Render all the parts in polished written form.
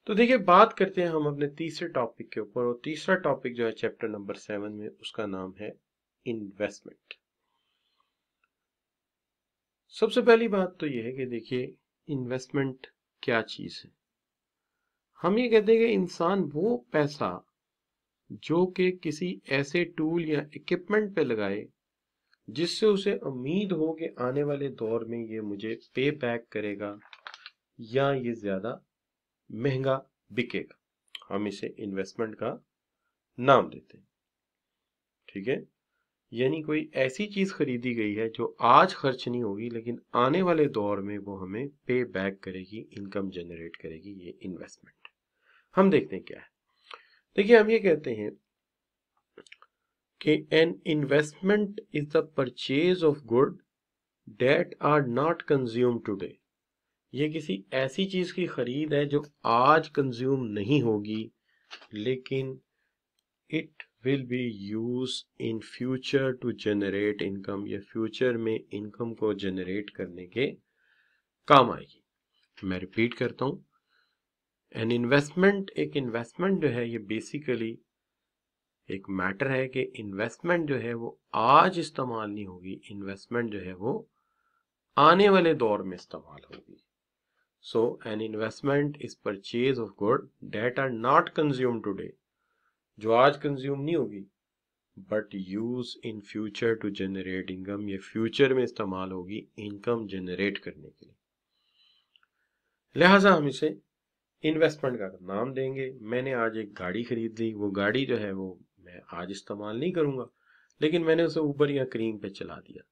तो देखिए बात करते हैं हम अपने तीसरे टॉपिक के ऊपर, और तीसरा टॉपिक जो है चैप्टर नंबर 7 में, उसका नाम है इन्वेस्टमेंट। सबसे पहली बात तो यह है कि देखिए इन्वेस्टमेंट क्या चीज है। हम ये कहते हैं कि इंसान वो पैसा जो कि किसी ऐसे टूल या इक्विपमेंट पे लगाए जिससे उसे उम्मीद हो कि आने वाले दौर में ये मुझे पे बैक करेगा या ये ज्यादा महंगा बिकेगा, हम इसे इन्वेस्टमेंट का नाम देते हैं। ठीक है, यानी कोई ऐसी चीज खरीदी गई है जो आज खर्च नहीं होगी लेकिन आने वाले दौर में वो हमें पे बैक करेगी, इनकम जनरेट करेगी, ये इन्वेस्टमेंट। हम देखते हैं क्या है। देखिए हम ये कहते हैं कि an investment is the purchase of good that are not consume today. ये किसी ऐसी चीज की खरीद है जो आज कंज्यूम नहीं होगी लेकिन it will be used in future to generate income, या फ्यूचर में इनकम को जनरेट करने के काम आएगी। मैं रिपीट करता हूं, एन इन्वेस्टमेंट, एक इन्वेस्टमेंट जो है ये बेसिकली एक मैटर है कि इन्वेस्टमेंट जो है वो आज इस्तेमाल नहीं होगी, इन्वेस्टमेंट जो है वो आने वाले दौर में इस्तेमाल होगी। So an investment is purchase of good that are not consume today, जो आज कंज्यूम नहीं होगी but use in future to generate income, ये फ्यूचर में इस्तेमाल होगी इनकम जनरेट करने के लिए। लिहाजा हम इसे इन्वेस्टमेंट का नाम देंगे। मैंने आज एक गाड़ी खरीद ली, वो गाड़ी जो है वो मैं आज इस्तेमाल नहीं करूंगा लेकिन मैंने उसे ऊबर या क्रीम पे चला दिया,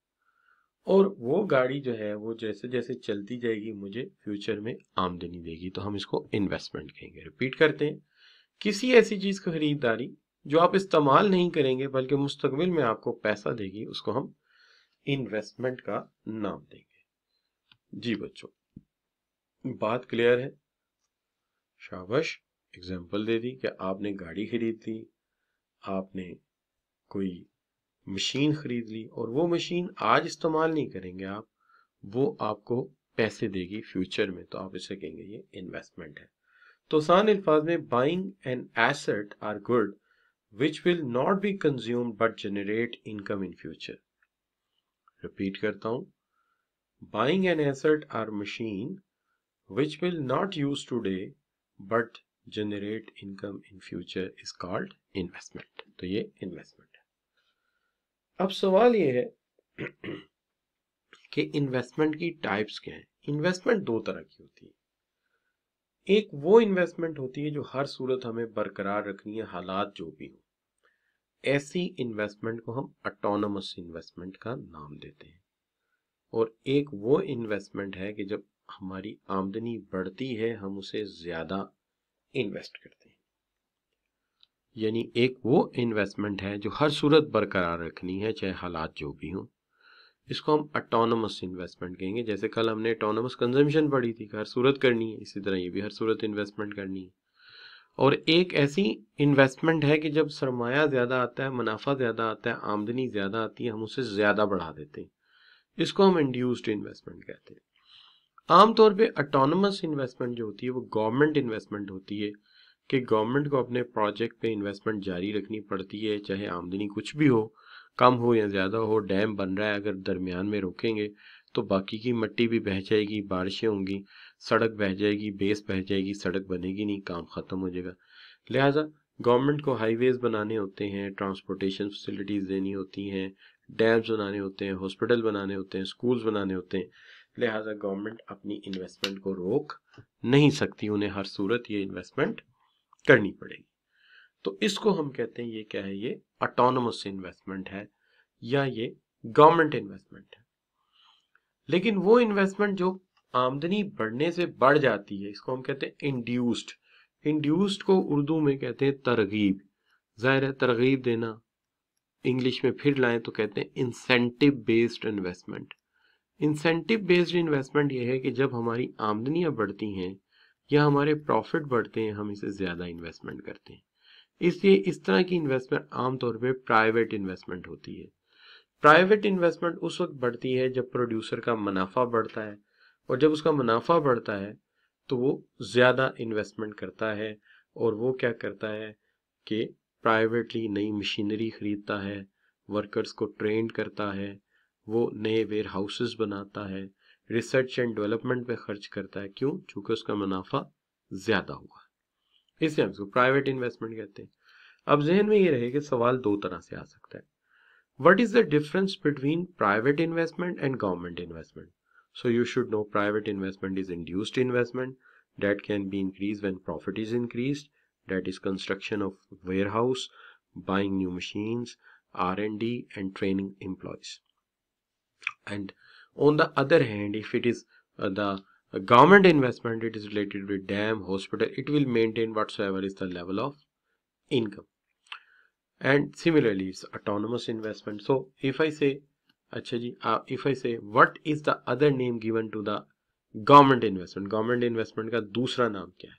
और वो गाड़ी जो है वो जैसे जैसे चलती जाएगी मुझे फ्यूचर में आमदनी देगी, तो हम इसको इन्वेस्टमेंट कहेंगे। रिपीट करते हैं, किसी ऐसी चीज की खरीदारी जो आप इस्तेमाल नहीं करेंगे बल्कि मुस्तकबिल में आपको पैसा देगी, उसको हम इन्वेस्टमेंट का नाम देंगे। जी बच्चों, बात क्लियर है? शाबाश, एग्जाम्पल दे दी कि आपने गाड़ी खरीद ली, आपने कोई मशीन खरीद ली और वो मशीन आज इस्तेमाल नहीं करेंगे आप, वो आपको पैसे देगी फ्यूचर में, तो आप इसे कहेंगे ये इन्वेस्टमेंट है। तो आसान अल्फाज में, buying an asset or good which will not be consumed but generate income in future. Repeat करता हूं, buying an asset or machine which will not use today but generate income in future is called investment. तो ये investment है। अब सवाल ये है कि इन्वेस्टमेंट की टाइप्स क्या हैं। इन्वेस्टमेंट दो तरह की होती है। एक वो इन्वेस्टमेंट होती है जो हर सूरत हमें बरकरार रखनी है, हालात जो भी हो, ऐसी इन्वेस्टमेंट को हम ऑटोनमस इन्वेस्टमेंट का नाम देते हैं। और एक वो इन्वेस्टमेंट है कि जब हमारी आमदनी बढ़ती है हम उसे ज्यादा इन्वेस्ट करते हैं, यानी एक वो इन्वेस्टमेंट है जो हर सूरत बरकरार रखनी है चाहे हालात जो भी हों, इसको हम ऑटोनमस इन्वेस्टमेंट कहेंगे। जैसे कल हमने ऑटोनमस कंजम्पशन पढ़ी थी, हर सूरत करनी है, इसी तरह ये भी हर सूरत इन्वेस्टमेंट करनी है। और एक ऐसी इन्वेस्टमेंट है कि जब सरमाया ज्यादा आता है, मुनाफा ज्यादा आता है, आमदनी ज्यादा आती है, हम उसे ज्यादा बढ़ा देते हैं, इसको हम इंड्यूस्ड इन्वेस्टमेंट कहते हैं। आमतौर पे ऑटोनमस इन्वेस्टमेंट जो होती है वो गवर्नमेंट इन्वेस्टमेंट होती है कि गवर्नमेंट को अपने प्रोजेक्ट पे इन्वेस्टमेंट जारी रखनी पड़ती है, चाहे आमदनी कुछ भी हो, कम हो या ज्यादा हो। डैम बन रहा है, अगर दरमियान में रोकेंगे तो बाकी की मिट्टी भी बह जाएगी, बारिशें होंगी, सड़क बह जाएगी, बेस बह जाएगी, सड़क बनेगी नहीं, काम खत्म हो जाएगा। लिहाजा गवर्नमेंट को हाईवेज बनाने होते हैं, ट्रांसपोर्टेशन फैसिलिटीज देनी होती हैं, डैम्स बनाने होते हैं, हॉस्पिटल बनाने होते हैं, स्कूल्स बनाने होते हैं। लिहाजा गवर्नमेंट अपनी इन्वेस्टमेंट को रोक नहीं सकती, उन्हें हर सूरत ये इन्वेस्टमेंट करनी पड़ेगी। तो इसको हम कहते हैं, ये क्या है, ये ऑटोनमस इन्वेस्टमेंट है या ये गवर्नमेंट इन्वेस्टमेंट है। लेकिन वो इन्वेस्टमेंट जो आमदनी बढ़ने से बढ़ जाती है, इसको हम कहते हैं इंड्यूस्ड। इंड्यूस्ड को उर्दू में कहते हैं तरगीब। जाहिर है तरगीब देना, इंग्लिश में फिर लाएं तो कहते हैं incentive based investment. Incentive based investment ये है कि जब हमारी आमदनियां बढ़ती हैं या हमारे प्रॉफिट बढ़ते हैं, हम इसे ज्यादा इन्वेस्टमेंट करते हैं। इसलिए इस तरह की इन्वेस्टमेंट आमतौर पे प्राइवेट इन्वेस्टमेंट होती है। प्राइवेट इन्वेस्टमेंट उस वक्त बढ़ती है जब प्रोड्यूसर का मुनाफा बढ़ता है, और जब उसका मुनाफा बढ़ता है तो वो ज़्यादा इन्वेस्टमेंट करता है और वो क्या करता है कि प्राइवेटली नई मशीनरी खरीदता है, वर्कर्स को ट्रेन करता है, वो नए वेयर हाउसेस बनाता है, रिसर्च एंड डेवलपमेंट पे खर्च करता है। क्यों? क्योंकि उसका मुनाफा ज़्यादा हुआ, इसलिए हम इसको प्राइवेट इन्वेस्टमेंट कहते हैं। अब जहन में ये रहे कि सवाल दो तरह से आ सकता है। What is the difference between private investment and government investment? So you should know private investment is induced investment that can be increased when profit is increased. That is construction of warehouse, buying new machines, R&D and training employees. And on the other hand, if it is the government investment, it is related with dam, hospital, it will maintain whatsoever is the level of income. And similarly it's autonomous investment. So if I say अच्छा जी, if I say what is the other name given to the government investment, government investment का दूसरा नाम क्या है?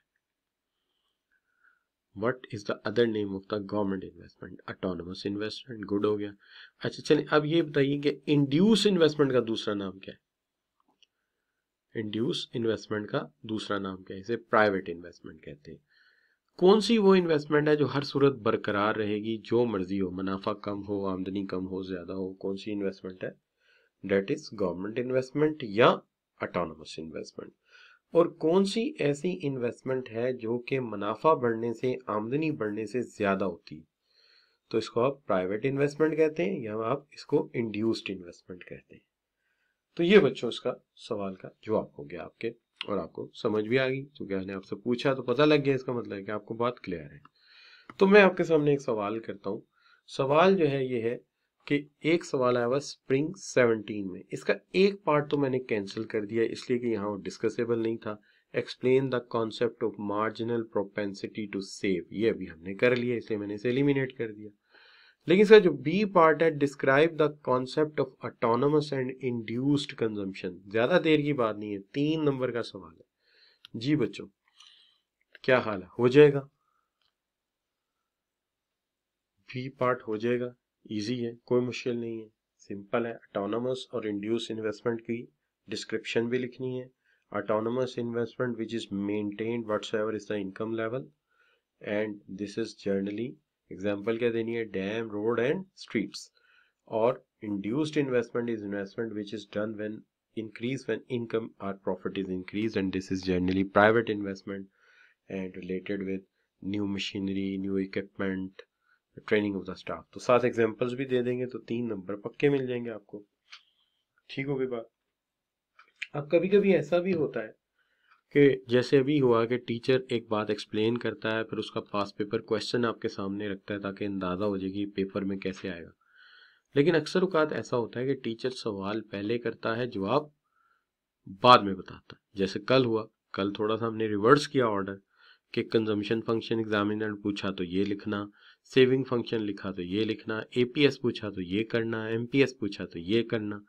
What is the other name of the government investment? Autonomous investment. Good हो गया। अच्छा चलिए अब ये बताइए कि इंड्यूस इन्वेस्टमेंट का दूसरा नाम क्या है? इंड्यूस इन्वेस्टमेंट का दूसरा नाम क्या है? इसे प्राइवेट इन्वेस्टमेंट कहते हैं। कौन सी वो इन्वेस्टमेंट है जो हर सूरत बरकरार रहेगी, जो मर्जी हो, मुनाफा कम हो, आमदनी कम हो, ज्यादा हो, कौन सी इन्वेस्टमेंट है? डेट इज गवर्नमेंट इन्वेस्टमेंट या ऑटोनोमस इन्वेस्टमेंट। और कौन सी ऐसी इन्वेस्टमेंट है जो कि मुनाफा बढ़ने से, आमदनी बढ़ने से ज्यादा होती है? तो इसको आप प्राइवेट इन्वेस्टमेंट कहते हैं या आप इसको इंड्यूस्ड इन्वेस्टमेंट कहते हैं। तो ये बच्चों इसका सवाल का जवाब हो गया आपके, और आपको समझ भी आ गई क्योंकि मैंने आपसे पूछा तो पता लग गया, इसका मतलब है कि आपको बात क्लियर है। तो मैं आपके सामने एक सवाल करता हूँ। सवाल जो है ये है कि एक सवाल आया हुआ स्प्रिंग 17 में, इसका एक पार्ट तो मैंने कैंसिल कर दिया इसलिए कि यहाँ वो डिस्कसेबल नहीं था। Explain the concept of marginal propensity to save, ये अभी हमने कर लिया इसलिए मैंने इसे एलिमिनेट कर दिया। लेकिन इसका जो बी पार्ट है, describe the concept of autonomous and induced consumption, ज्यादा देर की बात नहीं है, 3 नंबर का सवाल है जी बच्चों। क्या हाल है? हो जाएगा? बी पार्ट हो जाएगा, इजी है, कोई मुश्किल नहीं है, सिंपल है। ऑटोनोमस और इंड्यूस इन्वेस्टमेंट की डिस्क्रिप्शन भी लिखनी है। Autonomous investment which is maintained whatsoever is the income level, and this is generally, example क्या देनी है? Dam, road and streets. और induced investment is investment which is done when increase when income or profit is increased, and this is generally private investment and related with new machinery, new equipment, training of the staff। तो 7 examples भी दे देंगे तो 3 number पक्के मिल जाएंगे आपको। ठीक हो गई बात? अब कभी कभी ऐसा भी होता है कि जैसे अभी हुआ कि टीचर एक बात एक्सप्लेन करता है, फिर उसका पास पेपर क्वेश्चन आपके सामने रखता है ताकि अंदाजा हो जाए कि पेपर में कैसे आएगा। लेकिन अक्सर औकात ऐसा होता है कि टीचर सवाल पहले करता है, जवाब बाद में बताता है। जैसे कल हुआ, कल थोड़ा सा हमने रिवर्स किया ऑर्डर कि कंजम्पशन फंक्शन एग्जामिनर पूछा तो ये लिखना, सेविंग फंक्शन लिखा तो ये लिखना, एपीएस पूछा तो ये करना, एमपीएस पूछा तो ये करना।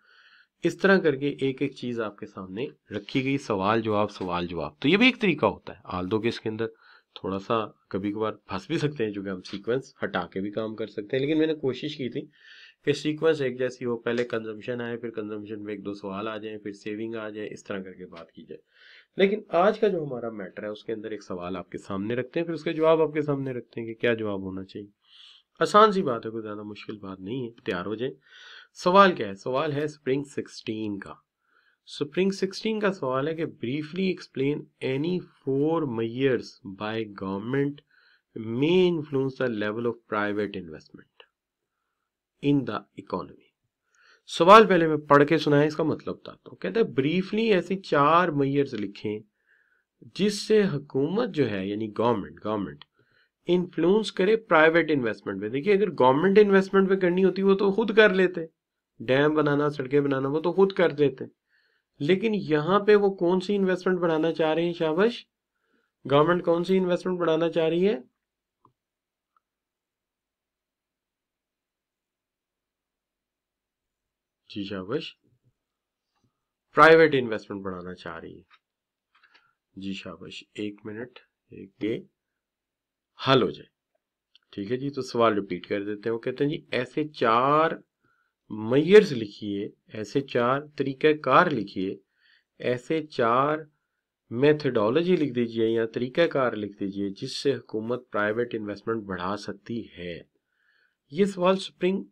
इस तरह करके एक एक चीज आपके सामने रखी गई, सवाल जवाब सवाल जवाब। तो ये भी एक तरीका होता है, आल्दो के इसके अंदर थोड़ा सा कभी कभार फंस भी सकते हैं, जो कि हम सीक्वेंस हटा के भी काम कर सकते हैं। लेकिन मैंने कोशिश की थी कि सीक्वेंस एक जैसी हो, पहले कंजम्पशन आए, फिर कंजम्पशन में 1-2 सवाल आ जाए, फिर सेविंग आ जाए, इस तरह करके बात की जाए। लेकिन आज का जो हमारा मैटर है उसके अंदर एक सवाल आपके सामने रखते हैं, फिर उसके जवाब आपके सामने रखते हैं कि क्या जवाब होना चाहिए। आसान सी बात है, कोई ज्यादा मुश्किल बात नहीं है, तैयार हो जाए। सवाल क्या है? सवाल है स्प्रिंग 16 का। स्प्रिंग 16 का सवाल है कि briefly explain any 4 measures by government may influence the level of private investment in the economy. सवाल पहले मैं पढ़ के सुनाया, इसका मतलब बताता हूँ। कहता है ब्रीफली ऐसी 4 मेजर्स लिखें जिससे हुकूमत जो है यानी गवर्नमेंट इन्फ्लुएंस करे प्राइवेट इन्वेस्टमेंट पे। देखिए अगर गवर्नमेंट इन्वेस्टमेंट पे करनी होती वो तो खुद कर लेते, डैम बनाना, सड़कें बनाना, वो तो खुद कर देते। लेकिन यहाँ पे वो कौन सी इन्वेस्टमेंट बढ़ाना चाह रहे हैं? शाबाश, गवर्नमेंट कौन सी इन्वेस्टमेंट बढ़ाना चाह रही है? जी शाबाश, प्राइवेट इन्वेस्टमेंट बढ़ाना चाह रही है। जी शाबाश, 1 मिनट, एक के हल हो जाए। ठीक है जी, तो सवाल रिपीट कर देते हैं। वो कहते हैं जी ऐसे 4 मेजर्स लिखिए, ऐसे 4 तरीकाकार लिखिए, ऐसे 4 मेथडोलॉजी लिख दीजिए या तरीकाकार लिख दीजिए जिससे हुकूमत प्राइवेट इन्वेस्टमेंट बढ़ा सकती है। ये सवाल स्प्रिंग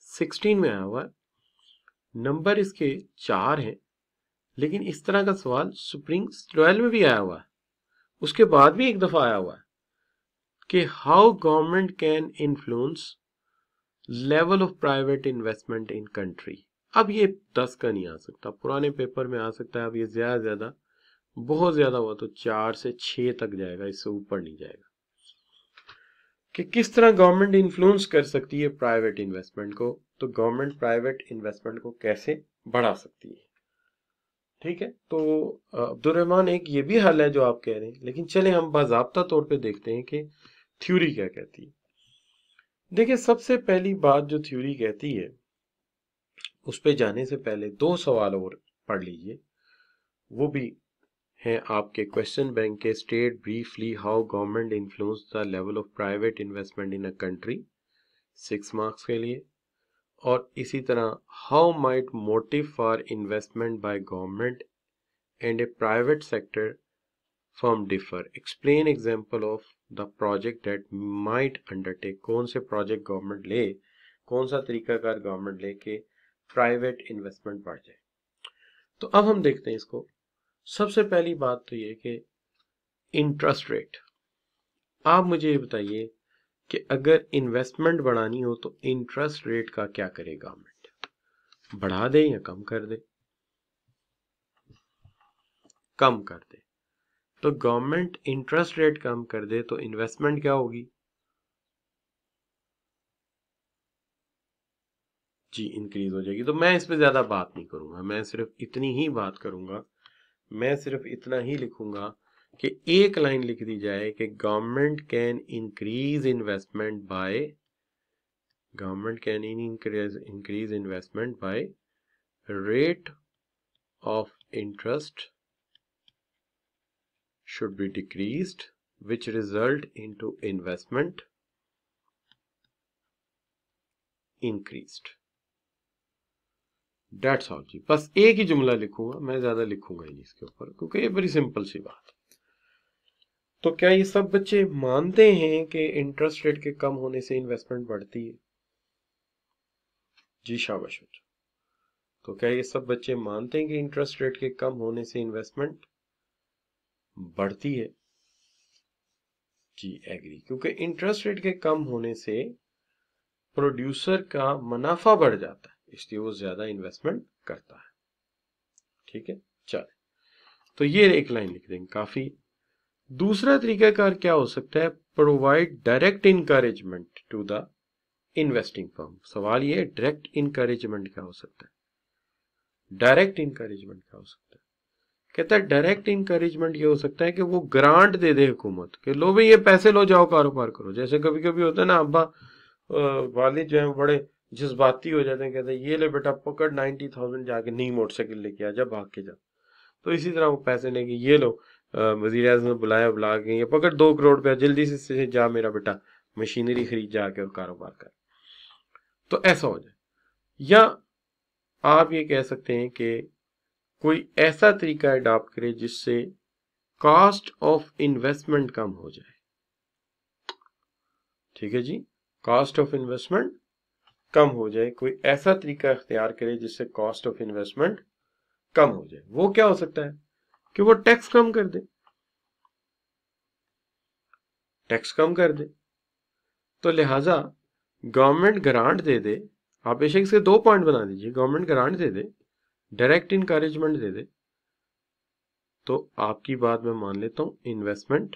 16 में आया हुआ है, नंबर इसके 4 हैं, लेकिन इस तरह का सवाल स्प्रिंग 12 में भी आया हुआ है, उसके बाद भी एक दफा आया हुआ है कि how government can influence level of private investment in country. अब ये 10 का नहीं आ सकता, पुराने पेपर में आ सकता है। अब ये ज्यादा बहुत ज्यादा हुआ तो 4 से 6 तक जाएगा, इससे ऊपर नहीं जाएगा। कि किस तरह गवर्नमेंट इन्फ्लुएंस कर सकती है प्राइवेट इन्वेस्टमेंट को, तो गवर्नमेंट प्राइवेट इन्वेस्टमेंट को कैसे बढ़ा सकती है। ठीक है, तो अब्दुर्रहमान एक ये भी हल है जो आप कह रहे हैं, लेकिन चले हम बाज़ाब्ता तौर पे देखते हैं कि थ्योरी क्या कहती है। देखिए, सबसे पहली बात जो थ्योरी कहती है उस पे जाने से पहले 2 सवाल और पढ़ लीजिए, वो भी हैं आपके क्वेश्चन बैंक के। State briefly how government influence the level of private investment in a country, 6 marks के लिए। और इसी तरह how might motive for investment by government and A private sector firm differ, explain example of the project that might undertake. कौन से project government ले, कौन सा तरीकाकार गवर्नमेंट ले के प्राइवेट इन्वेस्टमेंट बढ़ जाए। तो अब हम देखते हैं इसको। सबसे पहली बात तो ये कि इंटरेस्ट रेट। आप मुझे ये बताइए कि अगर इन्वेस्टमेंट बढ़ानी हो तो इंटरेस्ट रेट का क्या करे गवर्नमेंट, बढ़ा दे या कम कर दे? कम कर दे। तो गवर्नमेंट इंटरेस्ट रेट कम कर दे तो इन्वेस्टमेंट क्या होगी? जी, इंक्रीज हो जाएगी। तो मैं इस पे ज्यादा बात नहीं करूंगा, मैं सिर्फ इतनी ही बात करूंगा, मैं सिर्फ इतना ही लिखूंगा कि एक लाइन लिख दी जाए कि government can increase investment by, government can increase investment by rate of interest should be decreased which result into investment increased. That's all जी, बस एक ही जुमला लिखूंगा, मैं ज्यादा लिखूंगा ही नहीं इसके ऊपर, क्योंकि ये बड़ी सिंपल सी बात है। तो क्या ये सब बच्चे मानते हैं कि इंटरेस्ट रेट के कम होने से इन्वेस्टमेंट बढ़ती है? जी शाबाश बच्चों। तो क्या ये सब बच्चे मानते हैं कि इंटरेस्ट रेट के कम होने से इन्वेस्टमेंट बढ़ती है? जी एग्री, क्योंकि इंटरेस्ट रेट के कम होने से प्रोड्यूसर का मुनाफा बढ़ जाता है, इसलिए वो ज्यादा इन्वेस्टमेंट करता है। ठीक है, चले तो ये एक लाइन लिख देंगे, काफी। दूसरा तरीकाकार क्या हो सकता है? Provide direct encouragement to the investing firm. सवाल ये डायरेक्ट इनकरेजमेंट क्या हो सकता है? डायरेक्ट इनकरेजमेंट क्या हो सकता है? कहता है डायरेक्ट इनकरेजमेंट ये हो सकता है कि वो ग्रांट दे दे हुकूमत कि लो भाई ये पैसे लो, जाओ कारोबार करो। जैसे कभी कभी होता है ना, अब्बा वालिद जो है बड़े जज्बाती हो जाते हैं, कहते हैं ये ले बेटा पकड़ 90,000, जाके नई मोटरसाइकिल लेके आ जा, भाग के जा। तो इसी तरह वो पैसे लेके ये लो, वजीर आज़म ने बुला के ये पकड़ 2 करोड़ रुपया, जल्दी से जा मेरा बेटा, मशीनरी खरीद जाके और कारोबार कर। तो ऐसा हो जाए। या आप ये कह सकते हैं कि कोई ऐसा तरीका अडॉप्ट करे जिससे कॉस्ट ऑफ इन्वेस्टमेंट कम हो जाए। ठीक है जी, कॉस्ट ऑफ इन्वेस्टमेंट कम हो जाए, कोई ऐसा तरीका इख्तियार करे जिससे कॉस्ट ऑफ इन्वेस्टमेंट कम हो जाए। वो क्या हो सकता है कि वो टैक्स कम कर दे, टैक्स कम कर दे। तो लिहाजा गवर्नमेंट ग्रांट दे दे, आप बेशक इसके 2 पॉइंट बना दीजिए, गवर्नमेंट ग्रांट दे दे, डायरेक्ट इनकरेजमेंट दे दे, तो आपकी बात मैं मान लेता हूं, इन्वेस्टमेंट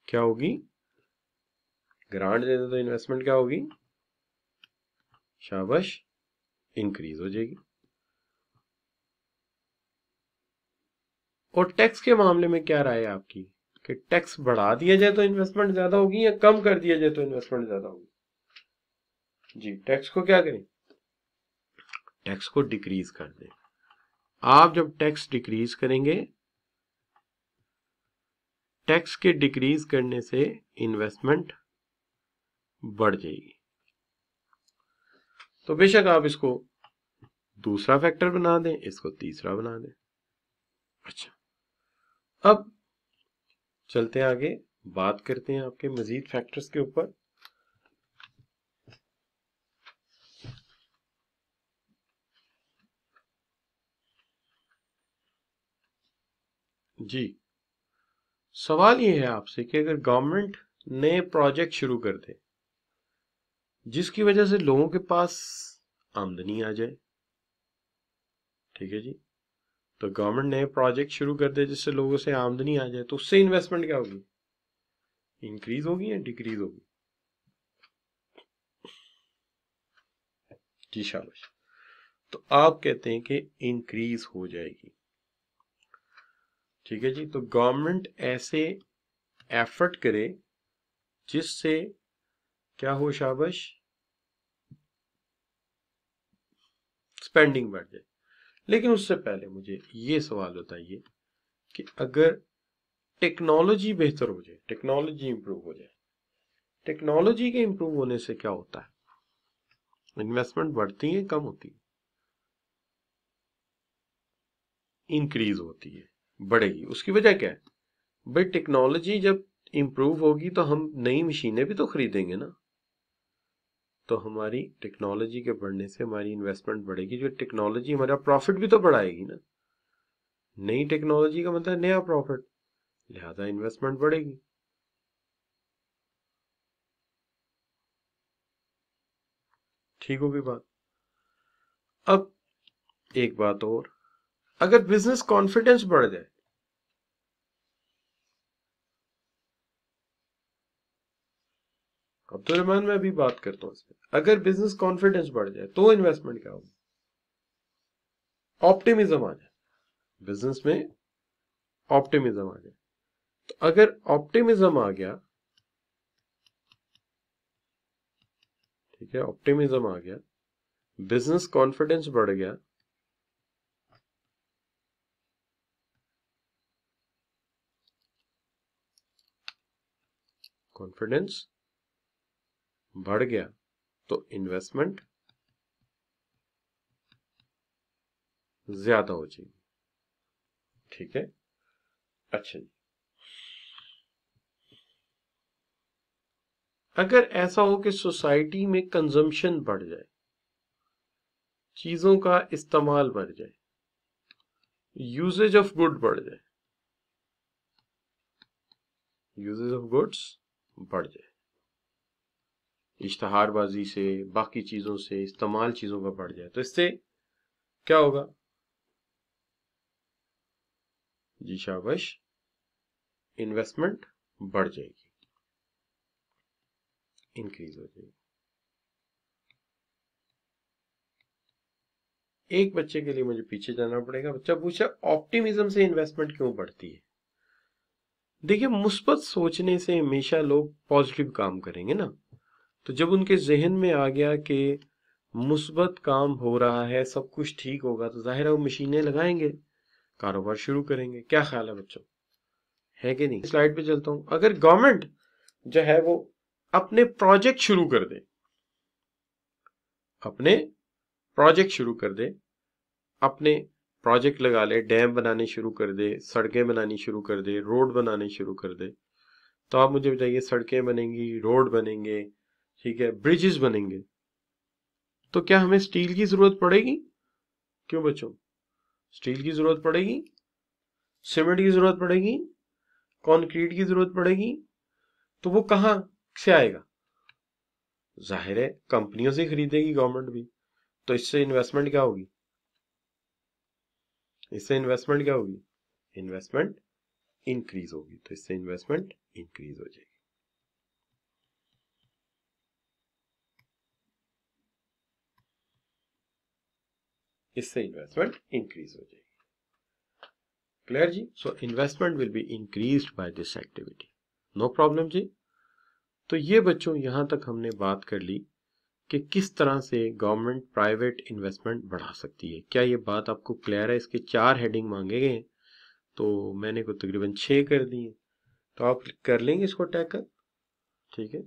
क्या होगी? ग्रांट दे दे तो इन्वेस्टमेंट क्या होगी? शाबाश, इंक्रीज हो जाएगी। और टैक्स के मामले में क्या राय है आपकी कि टैक्स बढ़ा दिया जाए तो इन्वेस्टमेंट ज्यादा होगी या कम कर दिया जाए तो इन्वेस्टमेंट ज्यादा होगी? जी, टैक्स को क्या करें? टैक्स को डिक्रीज कर दें। आप जब टैक्स डिक्रीज करेंगे, टैक्स के डिक्रीज करने से इन्वेस्टमेंट बढ़ जाएगी। तो बेशक आप इसको दूसरा फैक्टर बना दें, इसको तीसरा बना दें। अच्छा, अब चलते हैं आगे, बात करते हैं आपके मजीद फैक्टर्स के ऊपर। जी, सवाल ये है आपसे कि अगर गवर्नमेंट नए प्रोजेक्ट शुरू कर दे जिसकी वजह से लोगों के पास आमदनी आ जाए, ठीक है जी, तो गवर्नमेंट नए प्रोजेक्ट शुरू कर दे जिससे लोगों से आमदनी आ जाए, तो उससे इन्वेस्टमेंट क्या होगी, इंक्रीज होगी या डिक्रीज होगी? जी शाबाश। तो आप कहते हैं कि इंक्रीज हो जाएगी, ठीक है जी। तो गवर्नमेंट ऐसे एफर्ट करे जिससे क्या हो शाबाश, स्पेंडिंग बढ़ जाए। लेकिन उससे पहले मुझे ये सवाल बताइए कि अगर टेक्नोलॉजी बेहतर हो जाए, टेक्नोलॉजी इंप्रूव हो जाए, टेक्नोलॉजी के इंप्रूव होने से क्या होता है, इन्वेस्टमेंट बढ़ती है कम होती है? इंक्रीज होती है, बढ़ेगी। उसकी वजह क्या है भाई, टेक्नोलॉजी जब इंप्रूव होगी तो हम नई मशीनें भी तो खरीदेंगे ना, तो हमारी टेक्नोलॉजी के बढ़ने से हमारी इन्वेस्टमेंट बढ़ेगी, जो टेक्नोलॉजी हमारा प्रॉफिट भी तो बढ़ाएगी ना। नई टेक्नोलॉजी का मतलब नया प्रॉफिट, लिहाजा इन्वेस्टमेंट बढ़ेगी। ठीक होगी बात। अब एक बात और, अगर बिजनेस कॉन्फिडेंस बढ़ जाए, अब तो रहमान मैं अभी बात करता हूं इसमें, अगर बिजनेस कॉन्फिडेंस बढ़ जाए तो इन्वेस्टमेंट क्या होगी, ऑप्टिमिज्म आ जाए, बिजनेस में ऑप्टिमिज्म आ जाए। तो अगर ऑप्टिमिज्म आ गया, ठीक है, ऑप्टिमिज्म आ गया, बिजनेस कॉन्फिडेंस बढ़ गया, कॉन्फिडेंस बढ़ गया, तो इन्वेस्टमेंट ज्यादा हो जाएगी, ठीक है। अच्छा जी, अगर ऐसा हो कि सोसाइटी में कंजम्पशन बढ़ जाए, चीजों का इस्तेमाल बढ़ जाए, यूजेज ऑफ गुड बढ़ जाए, यूजेज ऑफ गुड्स बढ़ जाए, इश्तहारबाजी से, बाकी चीजों से, इस्तेमाल चीजों का बढ़ जाए, तो इससे क्या होगा? जी शाबाश, इन्वेस्टमेंट बढ़ जाएगी, इंक्रीज हो जाएगी। एक बच्चे के लिए मुझे पीछे जाना पड़ेगा। बच्चा पूछा ऑप्टिमिज्म से इन्वेस्टमेंट क्यों बढ़ती है? देखिए, मुस्बत सोचने से हमेशा लोग पॉजिटिव काम करेंगे ना। तो जब उनके जहन में आ गया कि मुस्बत काम हो रहा है, सब कुछ ठीक होगा, तो जाहिर है वो मशीनें लगाएंगे, कारोबार शुरू करेंगे। क्या ख्याल है बच्चों, है कि नहीं? स्लाइड पे चलता हूं। अगर गवर्नमेंट जो है वो अपने प्रोजेक्ट शुरू कर दे, अपने प्रोजेक्ट शुरू कर दे, अपने प्रोजेक्ट लगा ले, डैम बनाने शुरू कर दे, सड़कें बनानी शुरू कर दे, रोड बनाने शुरू कर दे, तो आप मुझे बताइए, सड़कें बनेंगी, रोड बनेंगे, ठीक है, ब्रिजेस बनेंगे, तो क्या हमें स्टील की जरूरत पड़ेगी? क्यों बच्चों, स्टील की जरूरत पड़ेगी, सीमेंट की जरूरत पड़ेगी, कंक्रीट की जरूरत पड़ेगी? तो वो कहां से आएगा? जाहिर है कंपनियों से खरीदेगी गवर्नमेंट भी। तो इससे इन्वेस्टमेंट क्या होगी, इससे इन्वेस्टमेंट क्या होगी, इन्वेस्टमेंट इंक्रीज होगी। तो इससे इन्वेस्टमेंट इंक्रीज हो जाएगी, इससे इन्वेस्टमेंट इंक्रीज हो जाएगी। क्लियर जी? So investment will be increased by this activity, no problem जी। तो ये बच्चों यहां तक हमने बात कर ली कि किस तरह से गवर्नमेंट प्राइवेट इन्वेस्टमेंट बढ़ा सकती है। क्या ये बात आपको क्लियर है? इसके 4 हेडिंग मांगे गए हैं, तो मैंने को तकरीबन 6 कर दिए, तो आप कर लेंगे इसको टैकल, ठीक है।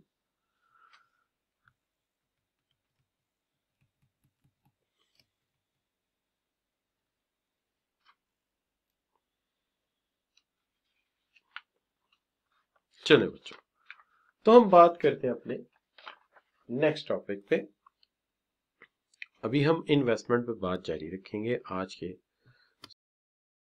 चलो बच्चों, तो हम बात करते हैं अपने नेक्स्ट टॉपिक पे। अभी हम इन्वेस्टमेंट पे बात जारी रखेंगे आज के